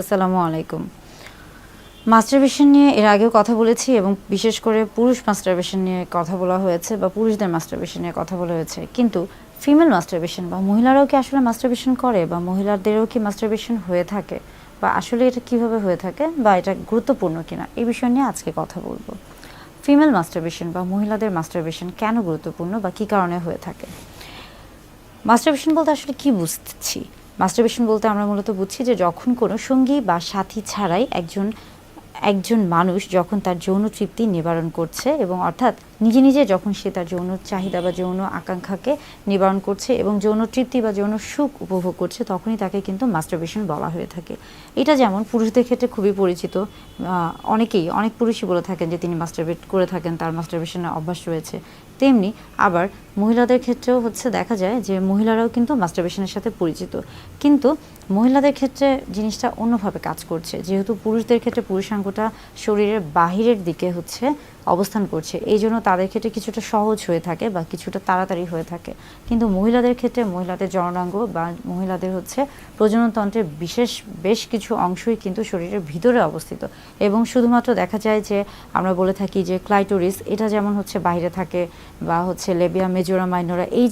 আসসালামু আলাইকুম। মাস্টারবেশন নিয়ে এর আগেও কথা বলেছি এবং বিশেষ করে পুরুষ মাস্টারবেশন নিয়ে কথা বলা হয়েছে বা পুরুষদের মাস্টারবেশন নিয়ে কথা বলা হয়েছে। কিন্তু ফিমেল মাস্টারবেশন বা মহিলারাও কি আসলে মাস্টারবেশন করে বা মহিলাদেরও কি মাস্টারবেশন হয়ে থাকে বা আসলে এটা কিভাবে হয়ে থাকে বা এটা গুরুত্বপূর্ণ কিনা এই বিষয় নিয়ে আজকে কথা বলবো। ফিমেল মাস্টারবেশন বা মহিলাদের মাস্টারবেশন কেন গুরুত্বপূর্ণ বা কী কারণে হয়ে থাকে? মাস্টারবেশন বলতে আসলে কি বুঝছি? মাস্টারবেশন বলতে আমরা মূলত বুঝছি যে যখন কোনো সঙ্গী বা সাথী ছাড়াই একজন মানুষ যখন তার যৌন তৃপ্তি নিবারণ করছে এবং অর্থাৎ নিজে নিজে যখন সে তার যৌন চাহিদা বা যৌন আকাঙ্ক্ষাকে নিবারণ করছে এবং যৌন তৃপ্তি বা যৌন সুখ উপভোগ করছে, তখনই তাকে কিন্তু মাস্টারবেশন বলা হয়ে থাকে। এটা যেমন পুরুষদের ক্ষেত্রে খুবই পরিচিত। অনেক পুরুষই বলে থাকেন যে তিনি মাস্টারবেট করে থাকেন, তার মাস্টারবেশনের অভ্যাস রয়েছে। তেমনি আবার মহিলাদের ক্ষেত্রেও দেখা যায় যে মহিলারাও কিন্তু মাস্টারবেশনের সাথে পরিচিত। কিন্তু মহিলাদের ক্ষেত্রে জিনিসটা অন্যভাবে কাজ করছে, যেহেতু পুরুষদের ক্ষেত্রে পুরুষাঙ্গটা শরীরের বাহিরের দিকে অবস্থান করছে, এই জন্য তাদের ক্ষেত্রে কিছুটা সহজ হয়ে থাকে বা কিছুটা তাড়াতাড়ি হয়ে থাকে। কিন্তু মহিলাদের ক্ষেত্রে মহিলাদের জননাঙ্গ বা মহিলাদের প্রজননতন্ত্রের বেশ কিছু অংশই কিন্তু শরীরের ভিতরে অবস্থিত এবং শুধুমাত্র দেখা যায় যে আমরা বলে থাকি যে ক্লাইটোরিস এটা যেমন বাইরে থাকে বা লেবিয়া মেজোরা মাইনোরা এই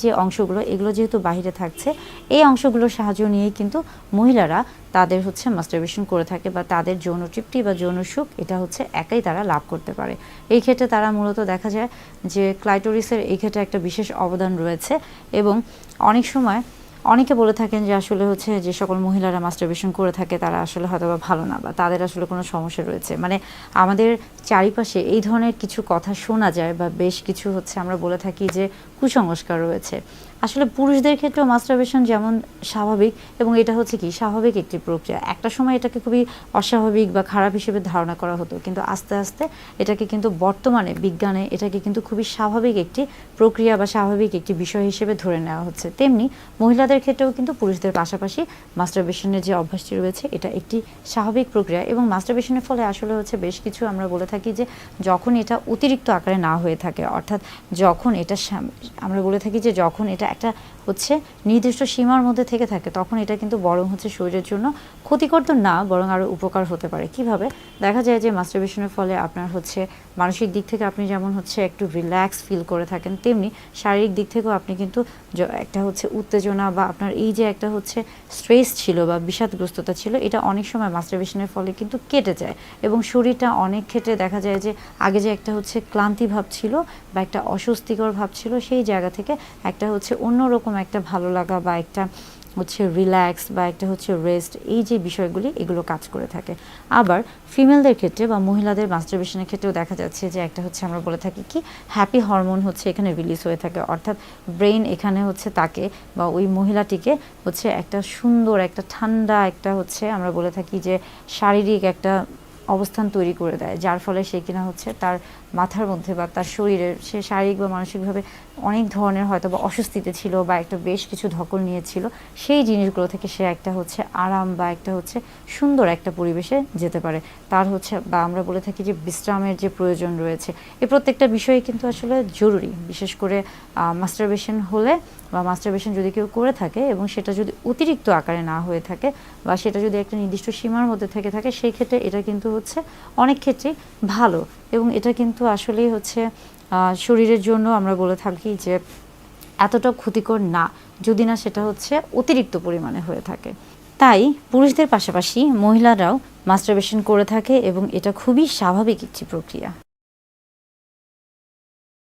যে অংশগুলো, এগুলো যেহেতু বাহিরে থাকছে, এই অংশগুলোর সাহায্য নিয়েই কিন্তু মহিলারা তাদের মাস্টারবেশন করে থাকে বা তাদের যৌন তৃপ্তি বা যৌন সুখ এটা একাই তারা লাভ করতে পারে। এই ক্ষেত্রে তারা মূলত দেখা যায় যে ক্লাইটোরিসের এই ক্ষেত্রে একটা বিশেষ অবদান রয়েছে এবং অনেক সময় অনেকে বলে থাকেন যে আসলে যে সকল মহিলারা মাস্টারবেশন করে থাকে তারা আসলে হয়তো বা ভালো না বা তাদের আসলে কোনো সমস্যা রয়েছে। মানে আমাদের চারিপাশে এই ধরনের কিছু কথা শোনা যায় বা বেশ কিছু আমরা বলে থাকি যে কুসংস্কার রয়েছে। আসলে পুরুষদের ক্ষেত্রেও মাস্টারবেশন যেমন স্বাভাবিক এবং এটা কি স্বাভাবিক একটি প্রক্রিয়া। একটা সময় এটাকে খুবই অস্বাভাবিক বা খারাপ হিসেবে ধারণা করা হতো, কিন্তু আস্তে আস্তে এটাকে কিন্তু বর্তমানে বিজ্ঞানে এটাকে কিন্তু খুবই স্বাভাবিক একটি প্রক্রিয়া বা স্বাভাবিক একটি বিষয় হিসেবে ধরে নেওয়া হচ্ছে। তেমনি মহিলাদের ক্ষেত্রেও কিন্তু পুরুষদের পাশাপাশি মাস্টারবেশনের যে অভ্যাসটি রয়েছে এটা একটি স্বাভাবিক প্রক্রিয়া এবং মাস্টারবেশনের ফলে আসলে বেশ কিছু আমরা বলে থাকি যে যখন এটা অতিরিক্ত আকারে না হয়ে থাকে, অর্থাৎ যখন এটা আমরা বলে থাকি যে যখন এটা একটা নির্দিষ্ট সীমার মধ্যে থেকে থাকে, তখন এটা কিন্তু বরং শরীরের জন্য ক্ষতিকর তো না, বরং আরও উপকার হতে পারে। কিভাবে? দেখা যায় যে মাস্টারবেশনের ফলে আপনার মানসিক দিক থেকে আপনি যেমন একটু রিল্যাক্স ফিল করে থাকেন, তেমনি শারীরিক দিক থেকেও আপনি কিন্তু একটা উত্তেজনা বা আপনার এই যে একটা স্ট্রেস ছিল বা বিষাদগ্রস্ততা ছিল, এটা অনেক সময় মাস্টারবেশনের ফলে কিন্তু কেটে যায় এবং শরীরটা অনেক ক্ষেত্রে দেখা যায় যে আগে যে একটা ক্লান্তি ভাব ছিল বা একটা অস্বস্তিকর ভাব ছিল, সেই জায়গা থেকে একটা অন্যরকম একটা ভালো লাগা বা একটা রিল্যাক্স বা একটা রেস্ট, এই যে বিষয়গুলি এগুলো কাজ করে থাকে। আবার ফিমেলদের ক্ষেত্রে বা মহিলাদের মাস্টারবেশনের ক্ষেত্রেও দেখা যাচ্ছে যে একটা আমরা বলে থাকি কি হ্যাপি হরমোন এখানে রিলিজ হয়ে থাকে, অর্থাৎ ব্রেইন এখানে তাকে বা ওই মহিলাটিকে একটা সুন্দর একটা ঠান্ডা একটা আমরা বলে থাকি যে শারীরিক একটা অবস্থান তৈরি করে দেয়, যার ফলে সে কিনা তার মাথার মধ্যে বা তার শরীরের সে শারীরিক বা মানসিকভাবে অনেক ধরনের হয়তো বা অস্বস্তিতে ছিল বা একটা বেশ কিছু ধকল নিয়েছিল, সেই জিনিসগুলো থেকে সে একটা আরাম বা একটা সুন্দর একটা পরিবেশে যেতে পারে। তার বা আমরা বলে থাকি যে বিশ্রামের যে প্রয়োজন রয়েছে, এই প্রত্যেকটা বিষয়ে কিন্তু আসলে জরুরি। বিশেষ করে মাস্টারবেশন হলে বা মাস্টারবেশন যদি কেউ করে থাকে এবং সেটা যদি অতিরিক্ত আকারে না হয়ে থাকে বা সেটা যদি একটা নির্দিষ্ট সীমার মধ্যে থেকে থাকে, সেই ক্ষেত্রে এটা কিন্তু অনেক ক্ষেত্রেই ভালো এবং এটা কিন্তু আসলেই শরীরের জন্য আমরা বলে থাকি যে এতটা ক্ষতিকর না, যদি না সেটা অতিরিক্ত পরিমাণে হয়ে থাকে। তাই পুরুষদের পাশাপাশি মহিলারাও মাস্টারবেশন করে থাকে এবং এটা খুবই স্বাভাবিক একটি প্রক্রিয়া।